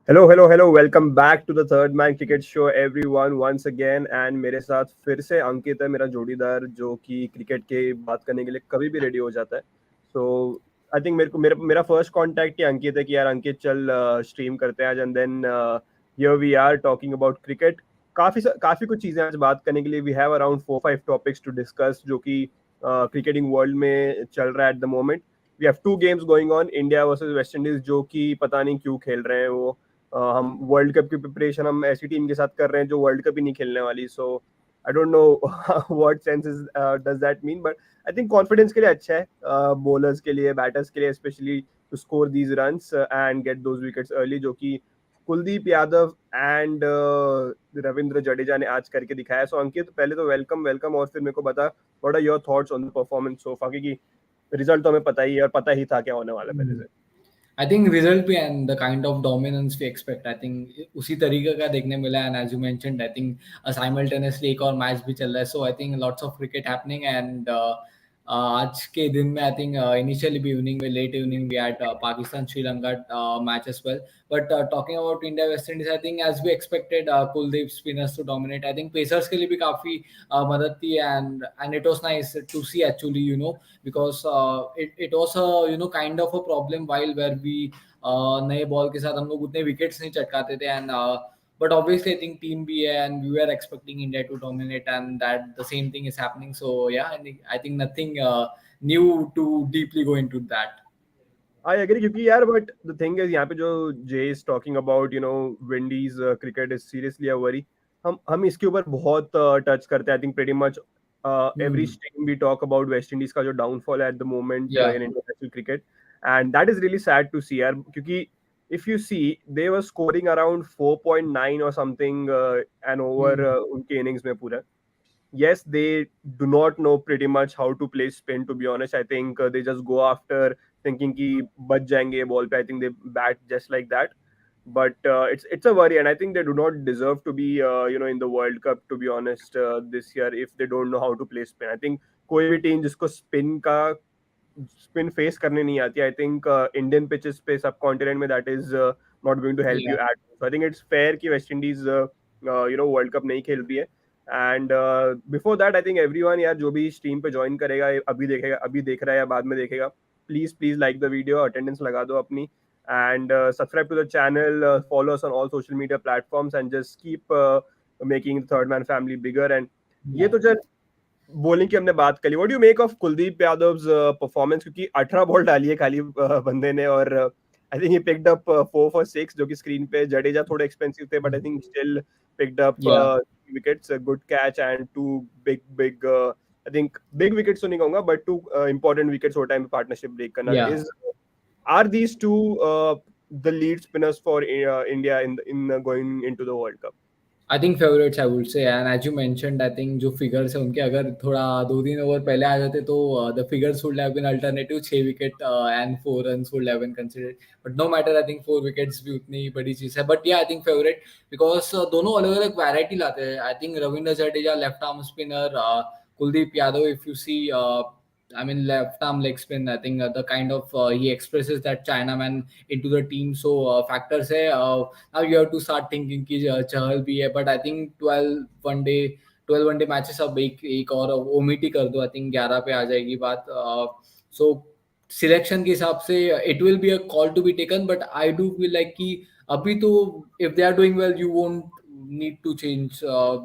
Hello hello hello welcome back to the third man cricket show everyone once again and मेरे साथ फिर से अंकित है मेरा जोड़ीदार जो कि क्रिकेट के बात करने के लिए कभी भी रेडी हो जाता है सो आई थिंक मेरे को मेरा मेरा फर्स्ट कांटेक्ट ही अंकित है कि यार अंकित चल स्ट्रीम करते हैं आज and then here we are talking about cricket काफी कुछ चीजें आज बात करने के लिए we have around 4-5 topics to discuss जो कि क्रिकेटिंग वर्ल्ड में चल रहा है at the moment we have two games going on India versus West Indies जो कि पता नहीं क्यों खेल रहे हैं वो हम वर्ल्ड कप की प्रिपरेशन हम ऐसी टीम के साथ कर रहे हैं जो वर्ल्ड कप ही नहीं खेलने वाली so I don't know what sense does that mean but I think confidence के लिए अच्छा है बॉलर्स के लिए बैटर्स के लिए specially to score these runs and get those wickets early जो कि कुलदीप यादव एंड रविंद्र जडेजा ने आज करके दिखाया सो अंकित पहले तो वेलकम वेलकम और फिर मेरे को बता what are your thoughts on the performance so far की रिजल्ट तो हमें पता ही है और पता ही था क्या होने वाला है पहले से आई थिंक रिजल्ट भी and the kind of dominance we expect I think उसी तरीके का देखने मिला and as you mentioned I think simultaneously एक और मैच भी चल रहा है so I think lots of cricket happening and आज के दिन में आई थिंक इनिशियली भी इवनिंग में late evening we at Pakistan Sri Lanka match as well but talking about India West Indies I think as we expected Kuldeep spinners to dominate I think pacers के लिए भी काफी मदद थी and it was nice to see actually because it was a kind of a problem while where we नए ball के साथ हम लोग उतने विकेट्स नहीं चटकाते थे and but obviously I think team B and we were expecting India to dominate and that the same thing is happening so yeah I think nothing new to deeply go into that. I agree क्योंकि यार but the thing is यहाँ पे जो J is talking about Windies cricket is seriously a worry हम इसके ऊपर बहुत touch करते हैं I think pretty much every Hmm. Stream we talk about West Indies का जो डाउनफॉल है at the moment Yeah. In international cricket and that is really sad to see यार क्योंकि if you see they were scoring around 4.9 और something N over Hmm. उनके innings में पूरा yes, they do not know pretty much how to play spin. To be honest, I think they just go after thinking कि बच जाएंगे ball पे. I think they bat just like that. But it's a worry, and I think they do not deserve to be in the World Cup. To be honest, this year if they don't know how to play spin, I think कोई भी team जिसको spin face करने नहीं आती I think Indian pitches पे subcontinent में that is not going to help you Yeah. At so I think it's fair कि West Indies World Cup नहीं खेल रही है and before that I think everyone यार जो भी स्ट्रीम पे ज्वाइन करेगा अभी देखेगा अभी देख रहा है या बाद में देखेगा please please like the video attendance लगा दो अपनी and subscribe to the channel follow us on all social media platforms and just keep making third man family bigger and ये Yeah. तो चल बॉलिंग की हमने बात करी what do you make of Kuldeep Yadav performance क्योंकि 18 बॉल डाली है खाली बंदे ने और I think he picked up 4 for 6 जो कि स्क्रीन पे जडेजा थोड़े एक्सपेंसिव थे but I think still picked up Yeah. Wickets good catch and two big big I think big wickets तो नहीं कहूंगा but two important wickets over time partnership break करना Yeah. Is are these two the lead spinners for India in going into the World Cup. I think favourites I would say and as you mentioned I think जो figures है उनके अगर थोड़ा 2-3 over पहले आ जाते तो the figures would have been alternative 6 wicket and 4 runs would have been considered but no matter I think 4 wickets भी उतनी बड़ी चीज है बट या आई थिंक फेवरेट बिकॉज दोनों अलग अलग वैरायटी लाते हैं I think Ravindra Jadeja left arm spinner Kuldeep Yadav if you see I mean, left arm leg spin. I think the kind of he expresses that Chinaman into the team. So factors है. Now you have to start thinking कि चहल भी है, but I think 12 one day matches अब एक और omit ही कर दो. I think 11 पे आ जाएगी बात. So सिलेक्शन के हिसाब से it will be a call to be taken but I do feel like कि अभी तो if they are doing well you won't need to change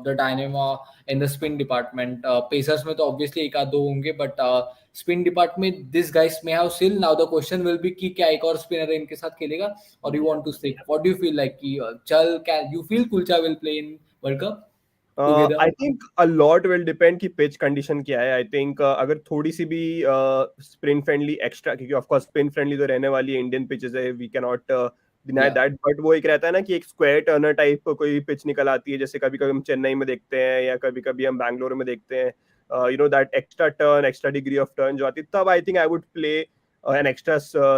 the dynamic in the spin department pacers में तो obviously एक आध दो होंगे but spin department this guys may have still now the question will be कि क्या एक और स्पिनर इनके साथ खेलेगा और you want to stick what do you feel like कि चल can you feel kulcha will play in world cup together I think a lot will depend कि पिच कंडीशन क्या है आई थिंक अगर थोड़ी सी भी स्पिन फ्रेंडली एक्स्ट्रा क्योंकि of course spin friendly तो रहने वाली है इंडियन पिचेस है वी कैन नॉट डिनाई या दैट बट वो एक रहता है ना कि एक स्क्वायर टर्नर टाइप कोई पिच निकल आती है जैसे कभी कभी हम चेन्नई में देखते हैं या कभी कभी हम बैंगलोर में देखते हैं that extra turn extra degree of turn जो आती है तब आई think I would play an extra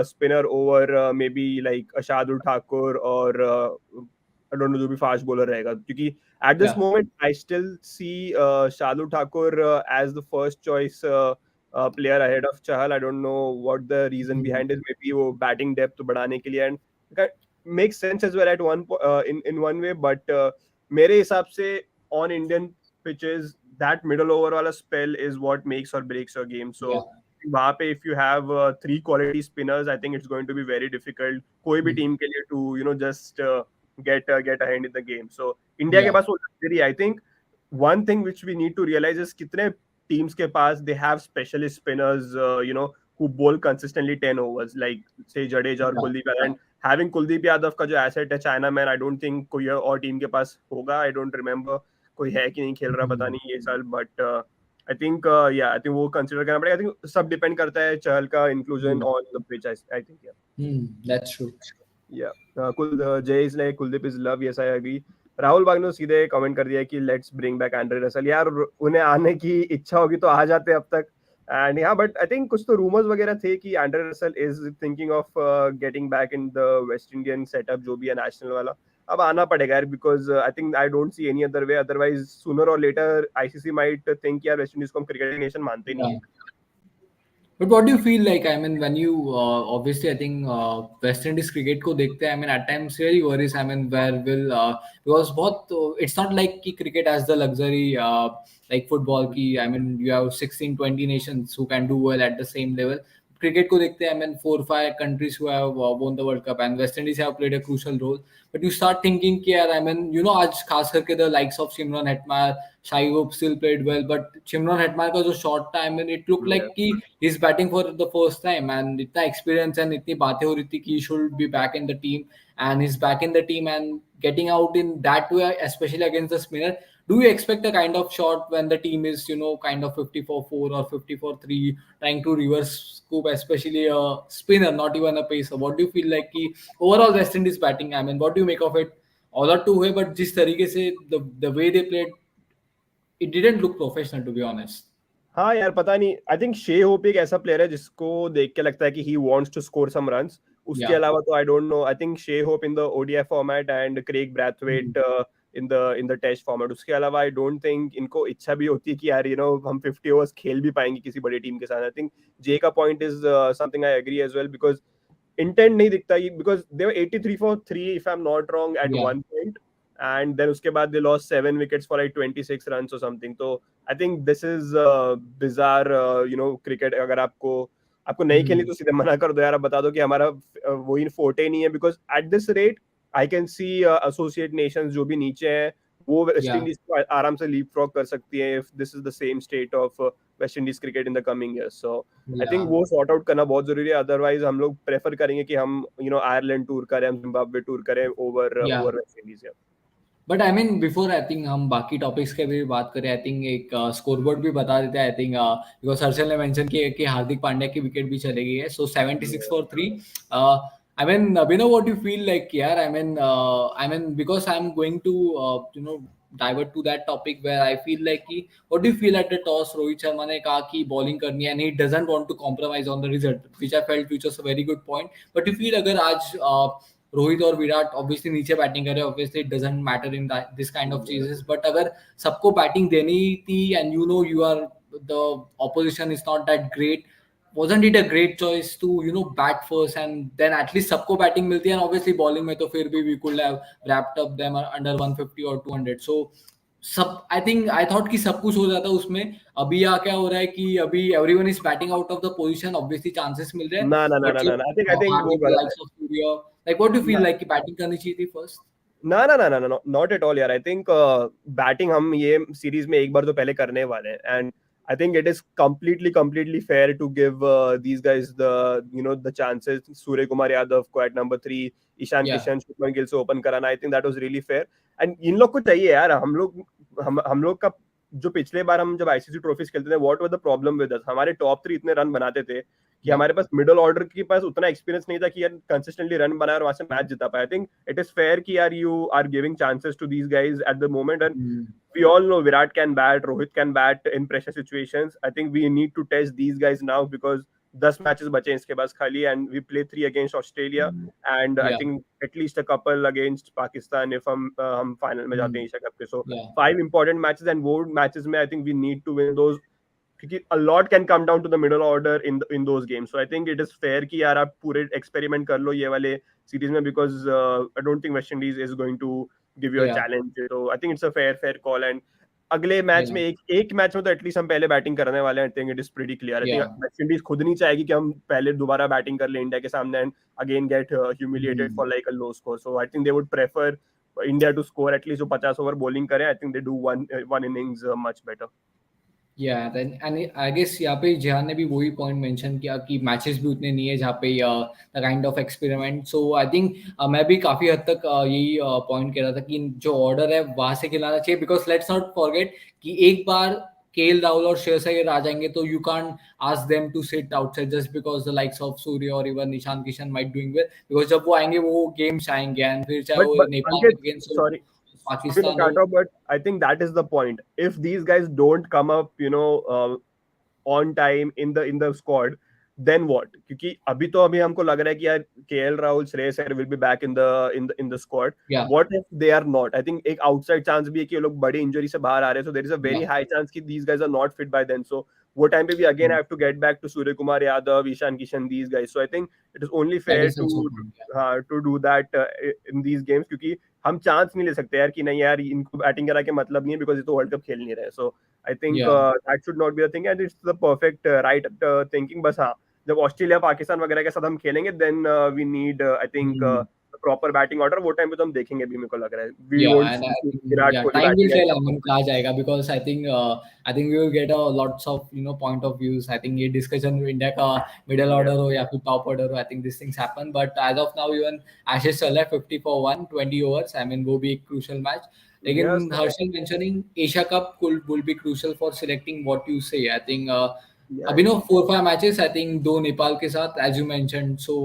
spinner over may be like Shardul Thakur और आई डोंट नो जो भी फास्ट बॉलर रहेगा क्योंकि at this या moment, I still see Shalu Thakur as the first choice player ahead of Chahal. I don't know what the reason behind is. Maybe वो batting depth बढ़ाने के लिए and makes sense as well at in one way, but मेरे हिसाब से on Indian pitches that middle over वाला spell is what makes or breaks your game. So Yeah. वहाँ पे if you have three quality spinners, I think it's going to be very difficult कोई भी Mm. team के लिए to just get ahead in the game. So India के Yeah. पास वो luxury, I think one thing which we need to realize is कितने teams के पास they have specialist spinners, who bowl consistently 10 overs, like say Jadeja और Yeah. Kuldeep, and having Kuldeep Yadav का जो asset है China man, I don't think कोई और team के पास होगा. I don't remember कोई है कि नहीं खेल रहा पता Mm. नहीं ये साल, but I think I think वो consider करना पड़ेगा. I think सब depend करता है चहल का inclusion Mm. on the pitch. I think yeah. That's true. Yeah. Jay is like Kuldeep is love. Yes, I agree. Rahul बाग ने सीधे कमेंट कर दिया कि let's bring back Andre Russell. यार उन्हें आने की इच्छा होगी तो आ जाते अब तक. And yeah, but I think कुछ तो रूमर्स वगैरह थे कि Andre Russell is thinking of getting back in the West Indian setup जो भी है नेशनल वाला. अब आना पड़ेगा यार, because I think I don't see any other way. Otherwise sooner और लेटर आईसीसी माइट थिंक यार वेस्ट इंडीज को हम क्रिकेट नेशन मानते नहीं Yeah. है. But what do you feel like? I mean, when you obviously, I think West Indies cricket को देखते हैं. I mean, at times really worries. I mean, where will because बहुत it's not like कि cricket has the luxury like football की. I mean, you have 16, 20 nations who can do well at the same level. Cricket को देखते हैं. I mean, 4 or 5 countries who have won the World Cup, and West Indies have played a crucial role. But you start thinking कि यार, I mean, आज खास करके the likes of Shimron Hetmyer, Shai Hope still played well, but Shimron Hetmyer का जो shot था, I mean, it looked Yeah. like कि he's batting for the first time, and इतना experience and इतनी बातें हो रही थी कि he should be back in the team, and he's back in the team and getting out in that way, especially against the spinner. Do you expect a kind of shot when the team is, kind of 54-4 or 54-3, trying to reverse scoop, especially a spinner, not even a pacer? What do you feel like कि overall West Indies batting? I mean, what do you make of it? All or two way, but जिस तरीके से the way they played, it didn't look professional, to be honest. हाँ यार पता नहीं. आई think Shai hope एक ऐसा player है जिसको देख के लगता है कि he wants to score some runs. उसके Yeah. अलावा तो I don't know. I think Shai Hope in the ODI format and Craig Brathwaite in the test format. उसके अलावा आई डोंट थिंक इनको इच्छा भी होती है कि यार हम 50 ओवर्स खेल भी पाएंगे किसी बड़ी टीम के साथ. आई थिंक जे का point is something I agree as well, because intent नहीं दिखता, because they were 83 for 3 if I am not wrong at Yeah. One point, and then उसके बाद they lost 7 wickets for like 26 runs or something. तो I think this is bizarre, cricket. अगर आपको नहीं खेलनी तो सीधे मना कर दो यार. अब बता दो कि हमारा वही फोर्टे नहीं है, because at this rate I can see associate Nations जो भी नीचे हैं वो वेस्ट Yeah. इंडीज को आराम से लीप फ्रॉग कर सकती है if this is the same state of West Indies cricket in the coming years. So I think Yeah. वो सॉर्ट आउट करना बहुत जरूरी है. अदरवाइज हम लोग प्रेफर करेंगे कि हम आयरलैंड टूर करें, हम जिम्बाब्वे टूर करें over Yeah. West Indies. But I mean before I think हम बाकी टॉपिक्स के भी बात करें, आई थिंक एक स्कोरबोर्ड भी बता देते हैं. आई थिंक बिकॉज हर्षल ने मेंशन किया कि हार्दिक पांड्या की विकेट भी चली गई है. सो 76 for 3. I mean, Abhinav, what do you feel like here? I mean, because I'm going to, divert to that topic where I feel like कि what do you feel at the toss? Rohit Sharma ने कहा कि bowling करनी है and he doesn't want to compromise on the result, which I felt which was a very good point. But you feel अगर आज रोहित और Virat obviously नीचे बैटिंग कर रहे हैं, obviously it doesn't matter in this kind of चीजेस, but अगर सबको बैटिंग देनी थी and you are the opposition is not that great, wasn't it a great choice to bat first and then at least सबको batting मिलती है, and obviously bowling में तो फिर भी we could have wrapped up them under 150 or 200. So सब I thought कि सब कुछ हो जाता उसमें. अभी यहाँ क्या हो रहा है कि अभी everyone is batting out of the position, obviously chances मिल रहे हैं, ना ना ना but ना ना, I think वो हार्दिक, गलत है. likes of Surya, like what do you feel ना like कि बैटिंग करनी चाहिए थी first? ना ना ना ना ना, नॉट एट ऑल यार. आई थिंक बैटिंग हम ये सीरीज में एक बार तो पहले करने वाले हैं, and I think it is completely fair to give these guys the chances. Surya Kumar Yadav को at number 3, Ishan Yeah. Kishan, Shubman Gill से ओपन कराना, I think that was really fair. And इन लोग को चाहिए यार. हम लोग का जो पिछले बार हम जब आईसीसी ट्रॉफीज खेलते थे, what was the problem with us? हमारे टॉप 3 इतने रन बनाते थे कि Yeah. हमारे पास मिडिल ऑर्डर के पास उतना एक्सपीरियंस नहीं था कि यार कंसिस्टेंटली रन बनाए और वहां से मैच जिता पाए. I think it is fair कि यार you are giving chances to these guys at the moment. And Mm. we all know Virat can bat, Rohit can bat in pressure situations. I think we need to test these guys now because 10 matches बचे हैं इसके पास खाली, and we play 3 against Australia and I Yeah. think at least a couple against Pakistan if हम final में जाते हैं Mm. Asia cup के. So Yeah. 5 important matches, and वो matches में I think we need to win those क्योंकि a lot can come down to the middle order in those games. So I think it is fair कि यार आप पूरे experiment कर लो ये वाले series में, because I don't think West Indies is going to give you a Yeah, challenge. So I think it's a fair call. And अगले match yeah, में एक मैच में तो एटलीस्ट हम पहले बैटिंग करने वाले हैं. I think it is pretty clear. I think yeah. West Indies खुद नहीं चाहेगी कि हम पहले दोबारा बैटिंग कर ले इंडिया के सामने and again get humiliated Hmm. For like a low score. So I think they would prefer India to score at least जो 50 ओवर बॉलिंग करें. I think they do one innings much better. या then and I guess यहाँ पे जिहान ने भी वही point mention किया कि मैचेस भी उतने नहीं है जहाँ पे the kind of experiment. So I think मैं भी काफी हद तक यही पॉइंट कह रहा था कि जो ऑर्डर है वहां से खिलाना चाहिए, बिकॉज लेट्स नॉट फॉरगेट कि एक बार केएल राहुल और श्रेयस अय्यर आ जाएंगे तो you can't ask them to sit outside just because the likes of Surya और even Ishan Kishan might doing well, because जब वो आएंगे वो गेम्स आएंगे एंड फिर चाहे वो But नेपाल Ankit, अगेंस्ट हो, sorry, sorry to पाकिस्तान हो. cut off, but I think that is the point. If these guys don't come up, on time in the squad, then what? क्योंकि अभी हमको लग रहा है कि यार KL Rahul, Shreyas Iyer will be back in the squad. या. What if they are not? I think एक outside chance भी है कि ये लोग बड़ी इंजरी से बाहर आ रहे हैं. So there is a या. very high chance कि these guys are not fit by then. So वो टाइम पे भी again have to get back to Surya Kumar Yadav, Ishan Kishan, these guys. So I think it is only that fair is to also. to do that in these games, क्योंकि हम chance नहीं ले सकते यार कि नहीं यार इनको बैटिंग करा के मतलब नहीं है, बिकॉज ये तो वर्ल्ड कप खेल नहीं रहे. सो आई थिंक या. That should not be the thing and it's the perfect right thinking. बस हाँ, जब ऑस्ट्रेलिया पाकिस्तान वगैरह के साथ हम खेलेंगे then we need I think proper batting order. वो टाइम पे तो हम देखेंगे भी, मेरे को लग रहा है we Yeah, won't and I see think, Virat yeah, Kohli time will batting tell. At I mean, कहाँ जाएगा, because I think we will get a lots of point of views. I think ये discussion इंडिया का middle order हो या फिर top order हो, I think these things happen. But as of now, even Ashes चल रहा है 50 for 1, 20 overs. I mean, वो भी एक crucial match. लेकिन yes. Harshal mentioning Asia Cup will be crucial for selecting what you say. I think या अभी 4-5 matches. I think दो नेपाल के साथ, as you mentioned. So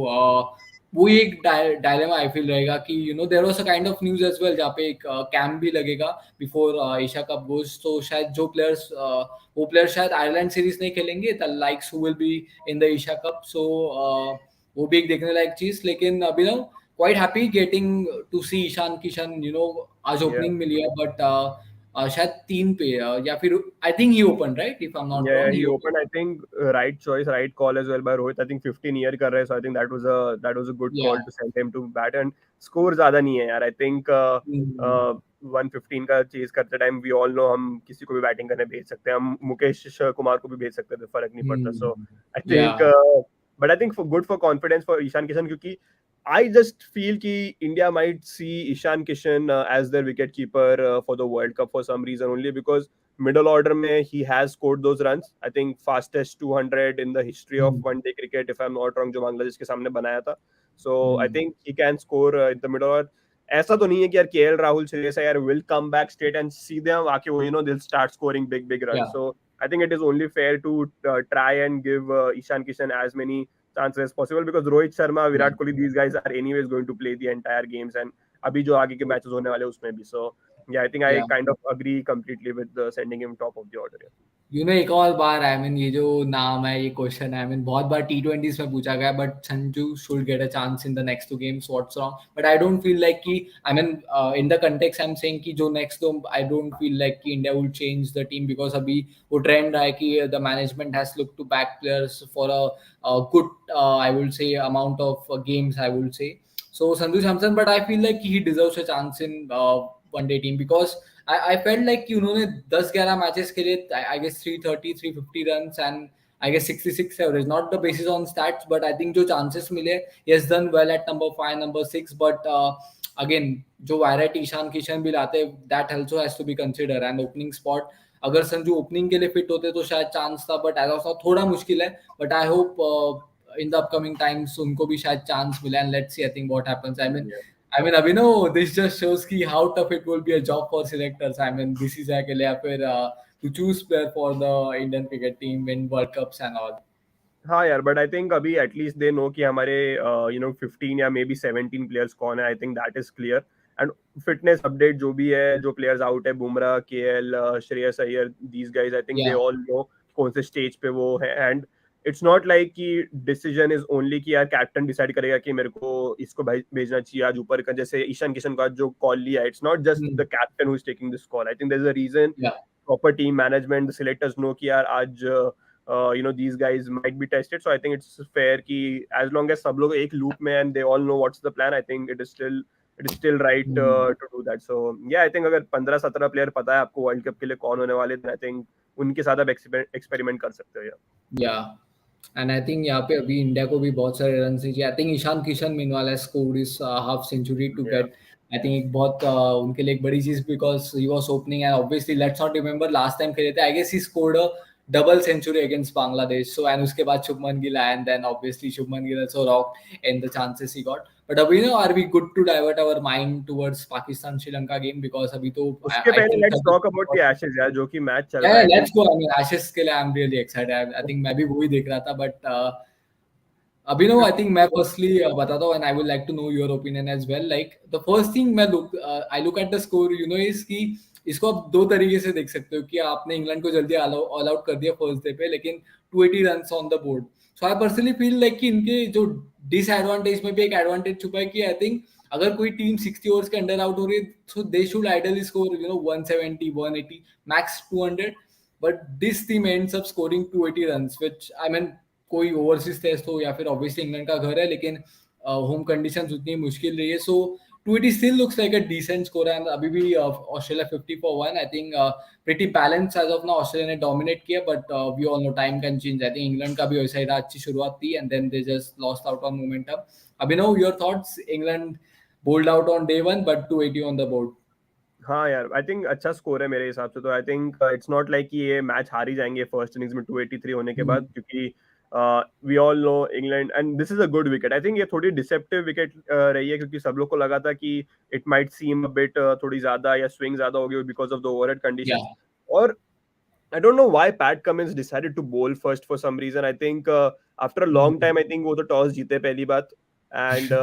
वो एक डायलेमा आई फील रहेगा कि there was a kind of news as well जहाँ पे एक कैंप भी लगेगा बिफोर एशिया कप गोज. तो शायद जो प्लेयर्स वो प्लेयर्स शायद आयरलैंड सीरीज नहीं खेलेंगे, the likes who will be in the Asia cup. So वो भी एक देखने लायक चीज. लेकिन अभी quite happy getting to see Ishan Kishan. आज या ओपनिंग मिली है, बट शायद 3 पे या फिर आई think he open, right, if I am not Yeah, wrong, he he open. opened. I think right choice, right call as well by Rohit. I think 15 year कर रहे हैं, so I think that was a good या. call to send him to bat. And score ज़्यादा नहीं है यार. I think 115 का chase करते टाइम we all know हम किसी को भी बैटिंग करने भेज सकते हैं. हम मुकेश कुमार को भी भेज सकते थे, फर्क नहीं पड़ता. So I या. think but I think for good for confidence for Ishan Kishan, क्योंकि I just feel कि India might see Ishan Kishan as their wicket keeper for the World Cup for some reason, only because middle order mein he has scored those runs. I think fastest 200 in the history of one day cricket, if I'm not wrong, जो बांग्लादेश के सामने बनाया था. So I think he can score in the middle order. ऐसा तो नहीं है कि यार KL Rahul, Shreyas Iyer will come back straight and सीधे हम आके वो they'll start scoring big runs. या. So I think it is only fair to try and give Ishan Kishan as many chances as possible, because Rohit Sharma, Virat Kohli, these guys are anyways going to play the entire games, and अभी जो आगे के matches होने वाले हैं उसमें भी. So yeah, I think I या. kind of agree completely with sending him top of the order. Yeah. एक और बार आई मीन ये जो नाम है, ये क्वेश्चन है, आई मीन बहुत बार T20s में पूछा गया, but Sanju should get a chance in the next 2 games. What's wrong? But I don't feel like कि I mean in the context I am saying कि जो नेक्स्ट दो, आई डोंट फील लाइक कि India will change the team, because अभी वो trend रहा है कि the management has look to back players for a good I will say amount of games, I will से. So Sanju Samson, but I feel like he deserves a chance in one day team, because I felt like कि उन्होंने 10-11 matches खेले, I guess 330 350 runs and I guess 66 average, not the basis on stats, but I think जो chances मिले, he has done well at number 5, number 6, but again जो variety Ishan Kishan भी लाते, that also has to be considered. And opening spot, अगर Sanju opening के लिए fit होते तो शायद चांस था, बट एज ऑफ नाउ थोड़ा मुश्किल है. But I hope in the upcoming times उनको भी शायद चांस मिला, and let's see I think what happens. I mean Abhinav, this just shows कि how tough it will be a job for selectors. I mean BCCI के लिए, या फिर to choose player for the Indian cricket team in World Cups and all. हाँ यार, but I think अभी at least they know कि हमारे 15 या मे बी 17 प्लेयर्स कौन है. I think that is clear. And fitness update जो भी है, जो प्लेयर्स आउट है, Bumrah, KL, Shreyas Iyer, these guys, I think they Yeah, all know कौन से स्टेज पे वो है. एंड इट्स नॉट लाइक कि डिसीजन इज ओनली कि यार कैप्टन डिसाइड करेगा कि मेरे को इसको भेजना चाहिए आज ऊपर का, जैसे ईशान किशन का जो कॉल लिया. It's not just the captain who is taking this call. I think there is a reason yeah, proper team management, the selectors know कि यार आज these guys might be tested. So I think it's fair कि as long as सब लोग एक loop में and they all know what's the plan, I think it is still right Hmm. to do that. So yeah, I think अगर 15-17 player पता है आपको world cup के लिए कौन होने वाले, then I think उनके साथ आप एक्सपेरिमेंट कर सकते हो यार. या एंड आई थिंक यहाँ पे अभी इंडिया को भी बहुत सारे रन चाहिए. I think Ishan Kishan meanwhile has scored is half century to Yeah. Get. I think एक बहुत उनके लिए एक बड़ी चीज because he was opening and obviously let's not remember last time खेले थे I guess he scored a double century against Bangladesh. So and उसके बाद Shubman Gill and then obviously Shubman Gill also rock in the chances he got. But अभी no are we good to divert our mind towards Pakistan Sri Lanka game because अभी तो उसके I पहले think let's talk about the Ashes यार, जो कि मैच चल रहा yeah, है. I let's think go. I mean, Ashes के लिए I'm really excited. I think मैं भी वही देख रहा था, but Abhinav, I think मैं firstly बताता हूँ, and I would like to know your opinion as well. Like the first thing I look at the score, is कि इसको आप दो तरीके से देख सकते हो कि आपने इंग्लैंड को जल्दी ऑल आउट कर दिया फर्स्ट डे पे, लेकिन 280 runs on the board. So I personally feel like कि इनके जो डिसएडवांटेज में भी एक एडवांटेज छुपा है कि आई थिंक अगर कोई टीम 60 ओवर्स के अंडर आउट हो रही है so they should ideally score 170 180 max 200. But this team ends up scoring 280 runs which I mean कोई ओवरसीज टेस्ट हो या फिर ऑब्वियसली इंग्लैंड का घर है, लेकिन होम कंडीशंस उतनी मुश्किल रही है. सो 280 still looks like a decent score and अभी भी Australia 50 for 1. I think pretty balanced as of now. Australia ने डोमिनेट किया but we all know time can change. I think England का भी वैसा ही रहा, अच्छी शुरुआत थी and then they just lost out on momentum. Abhinav, your thoughts? England bowled out on day one but 280 on the board. हाँ यार, I think अच्छा स्कोर है मेरे हिसाब से. तो आई थिंक इट्स नॉट लाइक कि ये मैच हार ही जाएंगे फर्स्ट इनिंग्स में 283 होने के बाद, Hmm. क्योंकि we all know England and this is a good wicket. I think ये थोड़ी डिसेप्टिव विकेट रही है, क्योंकि सब लोग को लगा था कि it might seem a bit थोड़ी ज्यादा या स्विंग ज्यादा होगी because of the overhead Yeah. Conditions. और I don't know why Pat Cummins decided to bowl first for some reason. I think after a long Hmm. time, I think वो तो toss जीते पहली बात. And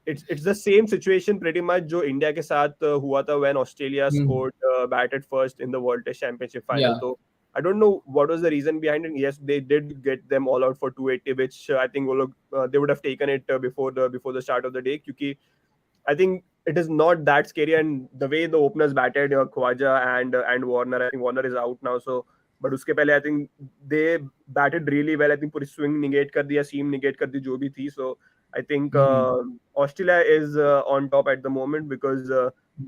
it's the same situation pretty much जो India के साथ हुआ था when Australia Hmm. scored batted first in the World Test Championship final. Yeah. So I don't know what was the reason behind it. Yes, they did get them all out for 280, which I think वो लोग they would have taken it before the start of the day, क्योंकि I think it is not that scary, and the way the openers batted, Khwaja and Warner. I think Warner is out now, so but उसके पहले I think they batted really well. I think पूरी swing negate कर दिया, seam negate कर दी जो भी थी. So I think Hmm. Australia is on top at the moment because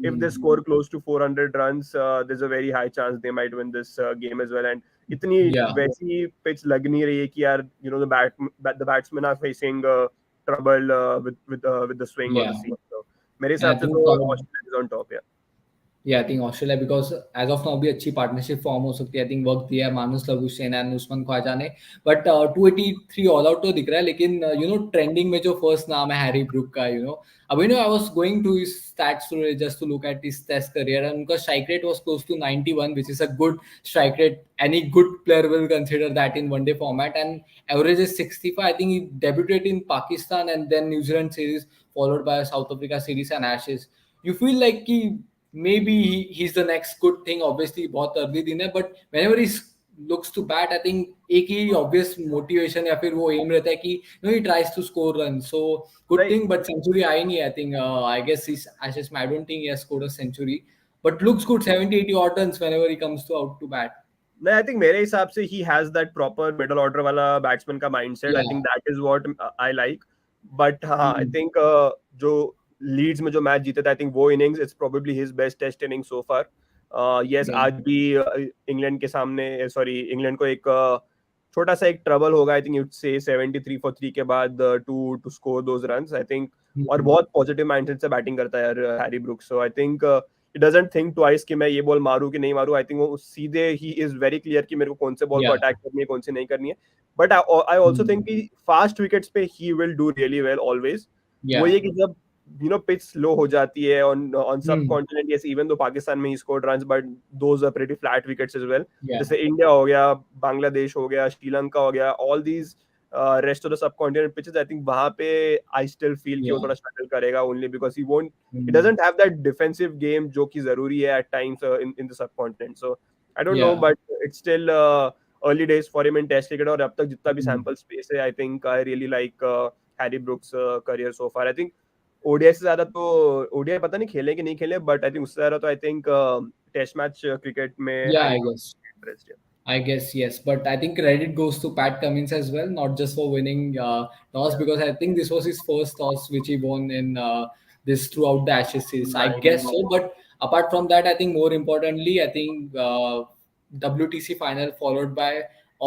if they Hmm. score close to 400 runs, there's a very high chance they might win this game as well. And इतनी Yeah. वैसी pitch लग नहीं रही है कि यार the batsmen are facing trouble with the swing or Yeah. the seam. So मेरे And I हिसाब से think तो Australia is on top. Yeah. I think Australia because as of now भी अच्छी पार्टनरशिप फॉर्म हो सकती है. आई थिंक वक्त दिया है मानुस लबुशेन एंड उस्मान ख्वाजा ने. बट 283 ऑल आउट तो दिख रहा है, लेकिन ट्रेंडिंग में जो फर्स्ट नाम है हैरी ब्रूक का, अभी I was going to his stats just to look at his test career and उनका strike rate was close to 91 which is a good strike rate. Any good player will consider that in one day format and average is 65. I think he debuted in Pakistan and then New Zealand series followed by South Africa series and Ashes. You feel like कि maybe he's the next good thing. Obviously बहुत early दिन है, but whenever he looks to bat, I think एक ही obvious motivation या फिर वो aim रहता है कि he tries to score runs. So good नहीं thing, but century आई नहीं. I think I guess he's Ashes. I don't think he has scored a century, but looks good 70-80 odd runs whenever he comes to out to bat. नहीं, आई think मेरे हिसाब से ही has that proper middle order वाला batsman का माइंडसेट. I Yeah. Think that is what I like. But हाँ, I Hmm. Think जो Leeds में जो मैच जीते थे, आई थिंक वो innings it's probably his best test inning so far. Yes, Yeah. आज भी इंग्लैंड के सामने, सॉरी, इंग्लैंड को एक छोटा सा एक ट्रबल होगा. आई थिंक यूड से 73 for 3 के बाद to score those runs, I think. और Hmm. बहुत पॉजिटिव माइंडसेट से बैटिंग करता है यार Harry Brooks. So I think he doesn't think twice कि मैं ये बॉल मारूं कि नहीं मारूं. आई थिंक वो सीधे ही इज वेरी क्लियर कि मेरे को कौन से बॉल को Yeah. अटैक करनी है, कौन से नहीं करनी है. But I also Hmm. Think कि फास्ट विकेट्स पे he will do really well always. वो Yeah. ये कि जब पिच स्लो हो जाती है on on sub Hmm. Continent, yes, even though Pakistan में he scored runs, but those are pretty flat wickets as well. Yeah. जैसे इंडिया हो गया, बांग्लादेश हो गया, श्रीलंका हो गया, all these rest of the subcontinent pitches, I think वहां पे आई स्टिल फील कि वो Yeah. थोड़ा स्ट्रगल करेगा, only because he won't, he Hmm. doesn't have that defensive game जो कि जरूरी है at times in the subcontinent. So I don't know, Yeah. but it's still early days for him in Test cricket. और अब तक जितना भी Hmm. sample space है, I think I really like Harry Brooks' career so far. I think ODI से ज्यादा तो ODI पता नहीं खेले कि नहीं खेले, but I think उससे ज्यादा तो I think test match cricket में Yeah, I I am not guess. Interested. I guess yes, but I think credit goes to Pat Cummins as well, not just for winning toss, Yeah. because I think this was his first toss which he won in this throughout the Ashes series. I guess Nine. so, but apart from that, I think more importantly, I think WTC final followed by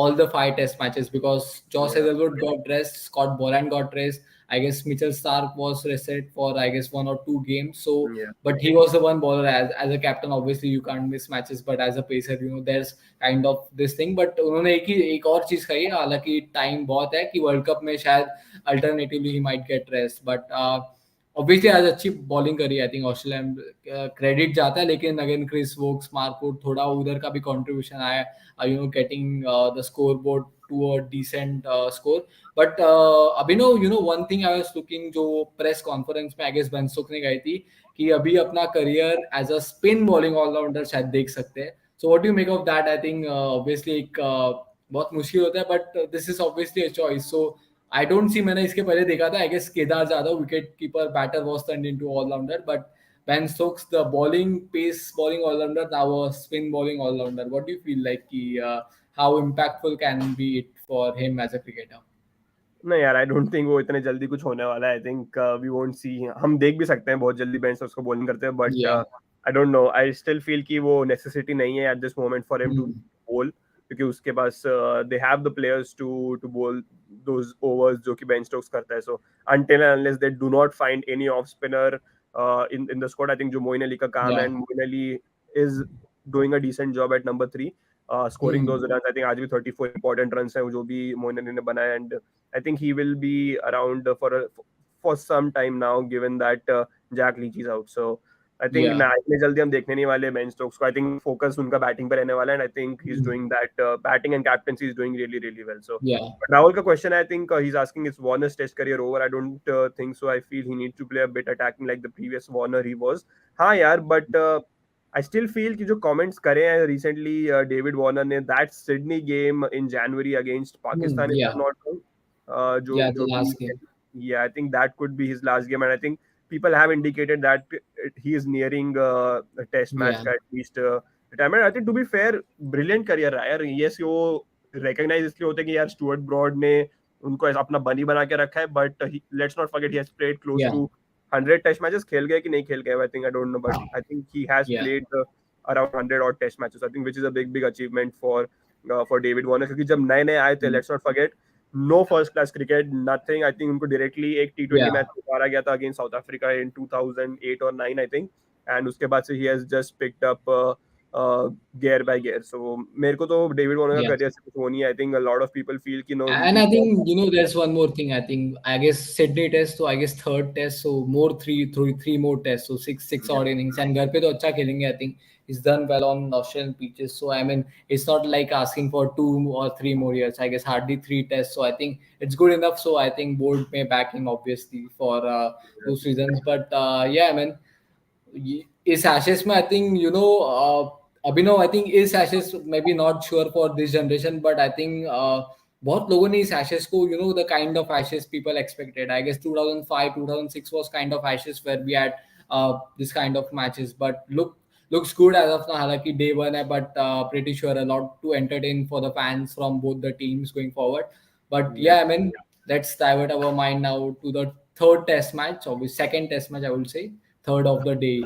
all the five Test matches because Josh Yeah. Hazlewood got rest, Scott Boland got rest. I guess Mitchell Stark was rested for I guess 1 or 2 games. So Yeah. but he was the one bowler as a captain. Obviously, you can't miss matches, but as a pacer, there's kind of this thing but उन्होंने एक और चीज कही हालांकि time बहुत है कि world cup में शायद alternatively he might get rest but obviously आज अच्छी बॉलिंग करी आई थिंक ऑस्ट्रेलिया क्रेडिट जाता है लेकिन अगेन क्रिस वोक्स मार्कवुड थोड़ा उधर का भी कंट्रीब्यूशन आया getting the scoreboard to a decent score but Abhinav one thing I was looking जो प्रेस कॉन्फ्रेंस में आई गेस बेन स्टोक्स ने कही थी कि अभी अपना career as a spin bowling allrounder शायद देख सकते हैं. So what do you make of that? I think obviously एक बहुत मुश्किल होता है but this is obviously a choice. So I don't see मैंने इसके पहले देखा था I guess Kedar Jadhav wicket keeper batter was turned into all rounder but Ben Stokes the bowling pace bowling all rounder now a spin bowling all rounder. What do you feel like कि how impactful can be it for him as a cricketer? नहीं यार, I don't think वो इतने जल्दी कुछ होने वाला है. I think we won't see. हम देख भी सकते हैं बहुत जल्दी बेन स्टोक्स को बॉलिंग करते हैं, but Yeah. I don't know. I still feel कि वो नेसेसिटी नहीं है at this moment for him to Hmm. Bowl, क्योंकि उसके पास they have the players to bowl those overs जो कि बेन स्टोक्स करता है. So until and unless they do not find any of spinner in the squad, I think जो मोइन अली का काम है, Yeah. And Moeen Ali is doing a decent job at number 3, scoring Hmm. Those run. I think आज भी 34 important run हैं जो भी मोइन अली ने बनाया, and I think he will be around for some time now, given that Jack Leach is out. So I think Yeah. ना इतने जल्दी हम देखने नहीं वाले बेन स्टोक्स को. I think focus उनका बैटिंग पे रहने वाला है, and I think he's Hmm. doing that. Batting and captaincy is doing really really well. So Yeah. but Rahul का question, I think he's asking is Warner's Test career over? I don't think so. I feel he needs to play a bit attacking like the previous Warner he was. हाँ यार, but I still feel कि जो comments करे हैं recently David Warner ने, that Sydney game in January against Hmm. Pakistan, if Yeah. I'm not wrong, Yeah. The जो भी, last game. yeah, I think that could be his last game, and I think people have indicated that he is nearing a test match Yeah. का at least retirement. I think to be fair, brilliant career रहा है यार. Yes, वो recognize इसलिए होते हैं कि यार स्टुअर्ट ब्रॉड ने उनको ऐसा अपना बनी बना के रखा है, but let's not forget he has played close Yeah. To 100 test matches. खेल गए कि नहीं खेल गए, I think, I don't know, but I think he has Yeah. Played around 100 odd test matches. I think which is a big achievement for David Warner, क्योंकि जब नए नए आए थे, Hmm. let's not forget, no first class cricket, nothing. I think उनको directly एक T20 Yeah. Match उतारा गया था अगेंस्ट साउथ अफ्रीका इन 2008 और 9, आई थिंक, एंड उसके बाद से ही has just picked up gear by gear. So मेरे को तो डेविड वार्नर का Yeah. करियर से कुछ वो नहीं है. I think a lot of people feel कि no, And he I was. think there's one more thing. I think I guess Sydney test, so I guess third test, so more three more tests, so six Yeah, odd innings. And घर पे तो अच्छा खेलेंगे. I think he's done well on Australian pitches. So I mean, it's not like asking for 2 or 3 more years. I guess hardly 3 tests. So I think it's good enough. So I think board may back him obviously for those reasons. But yeah, I mean, is Ashes में I think Abhinav I think is Ashes maybe not sure for this generation but I think बहुत लोगों ने इस Ashes को the kind of Ashes people expected. I guess 2005 2006 was kind of Ashes where we had this kind of matches but looks good as of now. हालांकि day one है but pretty sure a lot to entertain for the fans from both the teams going forward. But yeah. yeah, I mean, let's divert our mind now to the third test match, or the second test match, I would say, third of the day,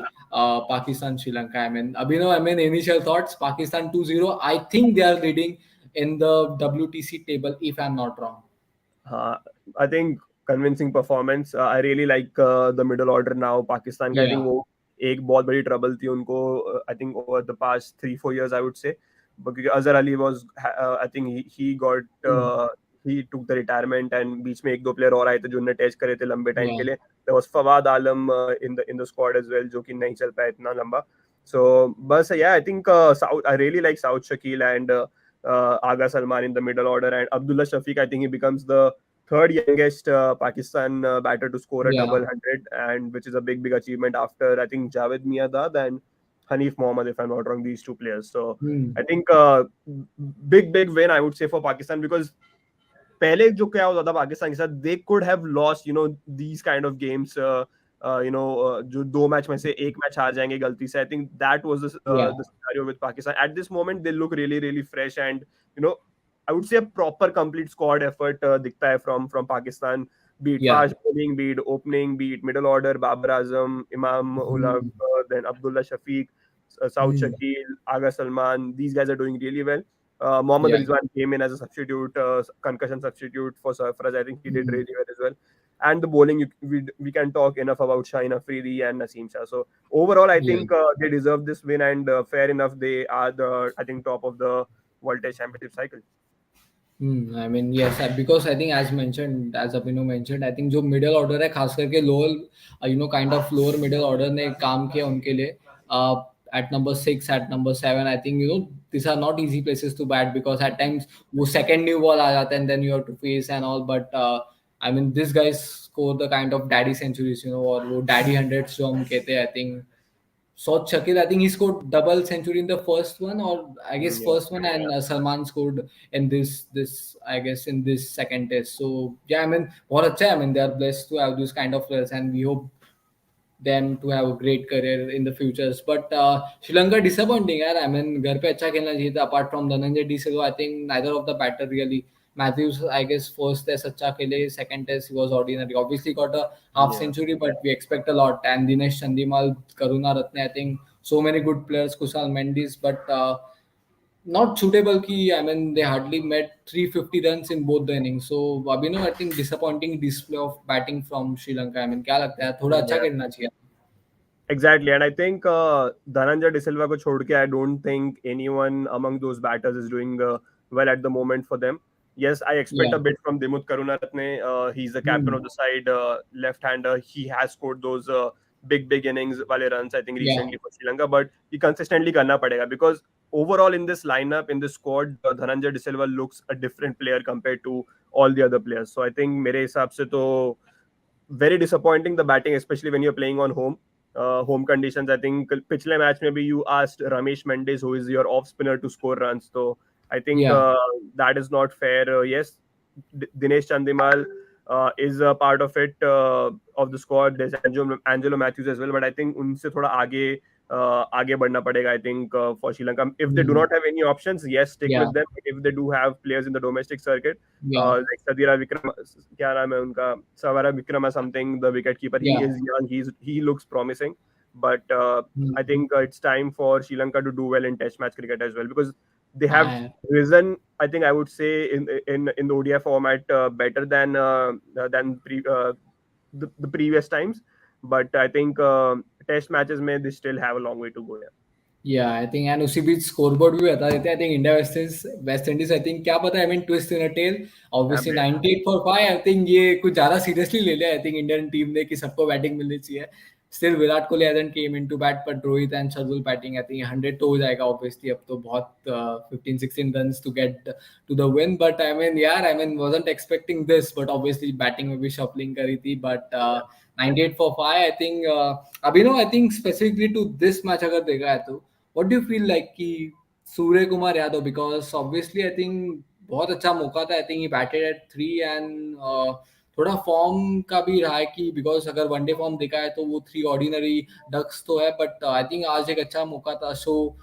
Pakistan Sri Lanka. I mean, Abhinav, initial thoughts Pakistan 2-0. I think they are leading in the WTC table, if I'm not wrong. I think convincing performance. I really like the middle order now. Pakistan का I think Yeah, वो एक बहुत बड़ी trouble थी उनको. I think over the past 3-4 years, I would say, because Azhar Ali was I think he got mm, he took the retirement, and बीच में एक दो player और आए थे जो उन्हें टेस्ट करे थे लंबे टाइम yeah, के लिए. There was Fawad Alam in the squad as well, जो कि नहीं चल पाया इतना लंबा. So बस yeah, I think South, I really like South Shakil and Aga Salman in the middle order, and Abdullah Shafiq. I think he becomes the third youngest Pakistan batter to score a yeah, double hundred, and which is a big achievement after I think Javed Miandad and Hanif Mohammad, if I'm not wrong, these two players. So mm, I think big win, I would say, for Pakistan, because पहले जो क्या होता था पाकिस्तान के साथ, they could have lost these kind of games जो 2 match में से 1 मैच हार जाएंगे गलती से. I think that was Yeah. the scenario with Pakistan. At this moment, they look really, really fresh and you know, I would say a proper complete squad effort दिखता है from Pakistan. Be it Yeah. fast bowling, be it opening, be it middle order, Babar Azam, Imam Ulaq, Hmm. then Abdullah Shafiq, Saud Hmm. Shakil, Aga Salman. These guys are doing really well. Mohammad Yeah. Rizwan came in as a substitute, concussion substitute for Sarfaraz. I think he did Hmm. really well as well. And the bowling, we can talk enough about Shaheen Afridi and Naseem Shah. So overall, I Yeah. think they deserve this win, and fair enough, they are the, I think, top of the World Test Championship cycle. I mean, yes, because I think as mentioned, as Abhinav mentioned, I think जो middle order है, खास करके lower, kind of lower middle order ने काम किया उनके लिए. At number 6, at number 7, I think these are not easy places to bat because at times वो second new ball आ जाता है and then you have to face and all. But I mean, these guys score the kind of daddy centuries, और वो daddy hundreds जो हम कहते हैं. I think South Shakil, I think he scored double century in the first one, or I guess Yeah. first one, and Salman scored in this I guess in this second test. So yeah, I mean, what a time! I mean, they are blessed to have this kind of players, and we hope them to have a great career in the futures. But Sri Lanka disappointing, यार. I mean, घर पे अच्छा खेलना चाहिए था. Apart from Dhananjay D Silva, I think neither of the batter really. Matthews, I guess, first test अच्छा खेले, second test he was ordinary. Obviously got a half Yeah. century, but we expect a lot. And Dinesh Chandimal, Karuna Ratne, I think so many good players, Kusal Mendes, but not suitable. Ki I mean, they hardly met 350 runs in both the innings. So Abhinav, I think disappointing display of batting from Sri Lanka. I mean, क्या लगता है? थोड़ा अच्छा Yeah. खेलना चाहिए. Exactly, and I think Dhananjay De Silva को छोड़ के, I don't think anyone among those batters is doing well at the moment for them. Yes, I expect Yeah. a bit from Dimut Karunaratne. He's the captain of Hmm. the side, left-hander. He has scored those big innings wale runs, I think, Yeah. recently for Sri Lanka. But he consistently करना पड़ेगा because overall in this lineup, in this squad, Dhananjay De Silva looks a different player compared to all the other players. So I think मेरे हिसाब से तो very disappointing the batting, especially when you're playing on home conditions. I think पिछले match में भी you asked Ramesh Mendes, who is your off spinner, to score runs. So I think Yeah. that is not fair. Yes, Dinesh Chandimal is a part of it, of the squad. There's Angelo Matthews as well, but I think उनसे थोड़ा आगे बढ़ना पड़ेगा. I think for Sri Lanka, if they do Hmm. not have any options, yes, stick Yeah. with them. But if they do have players in the domestic circuit, Yeah. like Sadira Vikram, क्या नाम है उनका, Savara Vikram or something, the wicket keeper. He Yeah. is young. He looks promising, but I Hmm. think it's time for Sri Lanka to do well in Test match cricket as well because they have I, risen. I think I would say in the ODI format better than the previous times, but I think Test matches may they still have a long way to go. Yeah. Yeah, I think and उसी बीच scoreboard भी बता देते हैं. I think India West Indies I think क्या पता, I mean twist in a tail. Obviously Average. 98 for 5. I think ये कुछ ज्यादा सीरियसली ले लिया. I think इंडियन टीम ने कि सबको बैटिंग मिलनी चाहिए. Still Virat Kohli hasn't came into bat, but Rohit and Shardul batting. I think 100 तो हो जाएगा obviously. अब तो बहुत 15-16 runs to get to the win. But I mean यार, I mean wasn't expecting this, but obviously batting में भी shuffling करी थी. But 98 for 5. I think Abhinav, I think specifically to this match अगर देखा है तो what do you feel like कि सूर्य Kumar Yadav, because obviously I think बहुत अच्छा मौका था. I think he batted at 3 and थोड़ा फॉर्म का भी रहा है कि because अगर वनडे फॉर्म देखा है तो वो 3 ऑर्डिनरी डक्स तो है, बट आई थिंक आज एक अच्छा मौका था. सो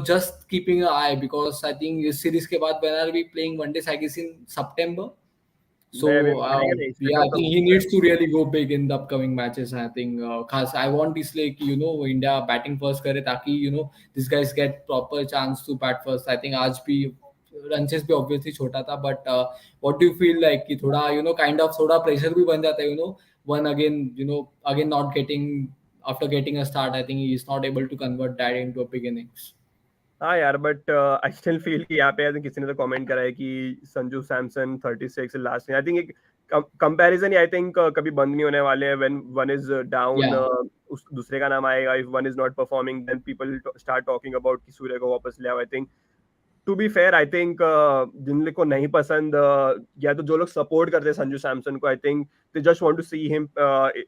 just keeping an eye because I think इस सीरीज के बाद when are we playing one day I guess in September. So मैं खेलेंगे नहीं इस पे yeah, I करता think हूँ. he needs to really go big in the upcoming matches. I think खास I want इसलिए कि India batting first करे ताकि these guys get proper chance to bat first. I think आज भी रनचेस भी obviously छोटा था, but what do you feel like कि थोड़ा kind of थोड़ा pressure भी बन जाता है. One again again not getting after getting a start. I think he is not able to convert that into a big innings. हाँ यार, but I still feel कि यहाँ पे आई थिंक किसी ने तो कमेंट करा है कि संजू सैमसन 36 लास्ट में. आई थिंक एक कंपैरिजन आई थिंक कभी बंद नहीं होने वाले हैं. When one is down, Yeah, उस दूसरे का नाम आएगा. If one is not performing, then people start talking about कि सूर्य को वापस ले आओ. I think to be fair, I think जिन को नहीं पसंद, या तो जो लोग सपोर्ट करते हैं संजू सैमसन को, I think they just want to see him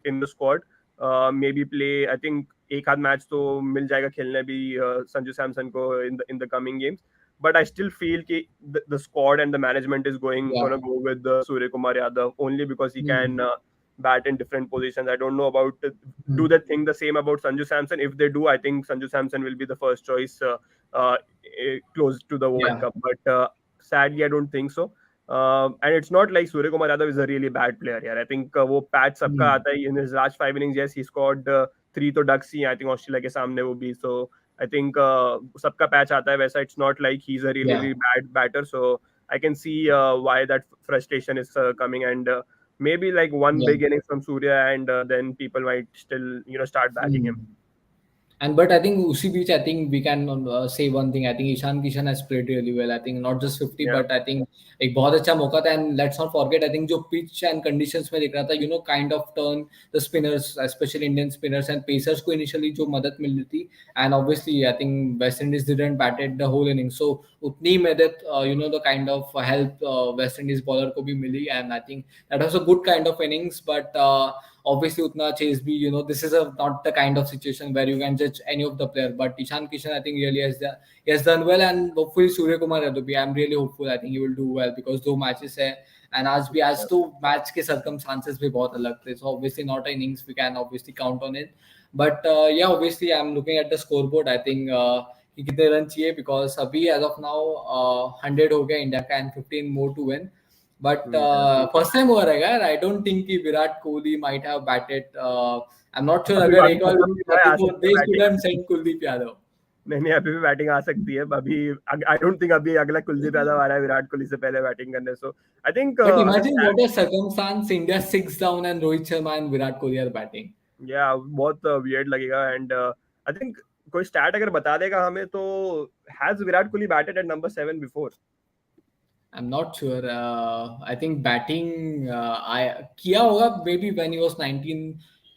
in the squad, maybe play. I think एक आध मैच तो मिल जाएगा खेलने भी संजू सैमसन को in the coming games. But I still feel कि the squad and the management is going yeah. gonna go with Surya Kumar Yadav only because he can Hmm. bat in different positions. I don't know about do Hmm. they think the same about Sanju Samson. If they do, I think Sanju Samson will be the first choice close to the World Yeah. Cup. But sadly, I don't think so. And it's not like Surya Kumar Yadav is a really bad player here. I think वो patch सबका Hmm. आता है in his last 5 innings. Yes, he scored three तो ducks he I think Australia के सामने वो भी. So I think सबका patch आता है वैसा. It's not like he's a really Yeah. really bad batter. So I can see why that frustration is coming, and maybe like one Yeah. big innings from Surya, and then people might still start backing him. Hmm. And but I think Usi Beach, I think we can say one thing. I think Ishan Kishan has played really well. I think not just 50, Yeah, but I think एक बहुत अच्छा मौका था. And let's not forget, I think जो pitch and conditions में देख रहा था, kind of turn the spinners, especially Indian spinners and pacers को initially जो मदद मिल रही थी. And obviously, I think West Indies didn't batted the whole inning. So उतनी मदद, the kind of help West Indies bowler को भी मिली. And I think that was a good kind of innings. But obviously utna chase bhi, this is not the kind of situation where you can judge any of the player. But Ishan Kishan, I think really he has done well. And hopefully Surya Kumar Yadav bhi, I'm really hopeful. I think he will do well because दो matches है. And आज तो match के circumstances भी बहुत अलग थे. So obviously not an innings we can obviously count on it. But yeah, obviously I'm looking at the scoreboard. I think कि कितने रन चाहिए because अभी as of now 100 हो गया इंडिया का and 15 more to win. But yeah. first time हुआ रहेगा यार. I don't think कि Virat Kohli might have batted. I'm not sure अभी अगर अभी एक और खत्म विकेट नहीं हुआ है, जाती आ तो सकती है they batting. shouldn't send Kuldeep Yadav. नहीं नहीं, अभी भी बैटिंग आ सकती है अभी. आई डोंट थिंक अभी अगला कुलदीप यादव आ रहा है विराट कोहली से पहले बैटिंग करने. सो आई थिंक But अगर imagine what a circumstance India 6 down and Rohit Sharma and Virat Kohli are batting. या बहुत वियर्ड लगेगा. एंड आई थिंक कोई स्टैट अगर बता देगा हमें तो has Virat Kohli batted at number 7 before? I'm not sure. I think batting I किया होगा maybe when he was 19,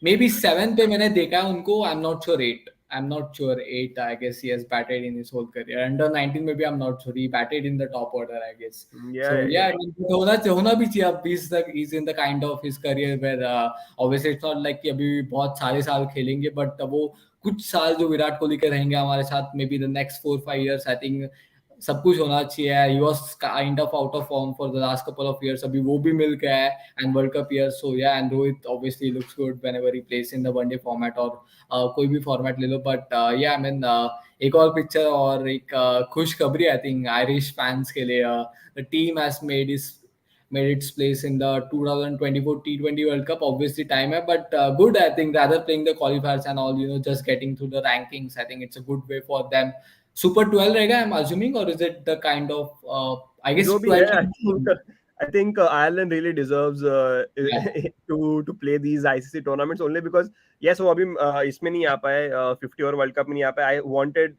maybe 7 पे मैंने देखा है उनको. I'm not sure 8. I'm not sure 8. I guess he has batted in his whole career. Under 19 maybe I'm not sure. He batted in the top order, I guess. या So yeah, I mean, होना भी चाहिए. अब he's in the kind of his career where obviously it's not like कि अभी बहुत सारे साल खेलेंगे, but वो कुछ साल जो विराट कोहली के रहेंगे हमारे साथ, maybe the next 4-5 years, I think सब कुछ होना चाहिए. He was kind of out of form for the last couple of years. अभी वो भी मिल गया है and World Cup year. So yeah, and Rohit obviously looks good whenever he plays in the one day format or कोई भी format ले लो. But yeah, I mean एक और picture और एक खुशखबरी I think Irish fans के लिए. The team has made its place in the 2024 T20 World Cup. Obviously, time hai, but good. I think rather playing the qualifiers and all, just getting through the rankings. I think it's a good way for them. Super 12 रहेगा, I'm assuming, or is it the kind of I guess जो भी है, slightly. I think Ireland really deserves Yeah, to play these ICC tournaments only because yes वो अभी इसमें नहीं आ पाए 50 और वर्ल्ड कप में नहीं आ पाए. I wanted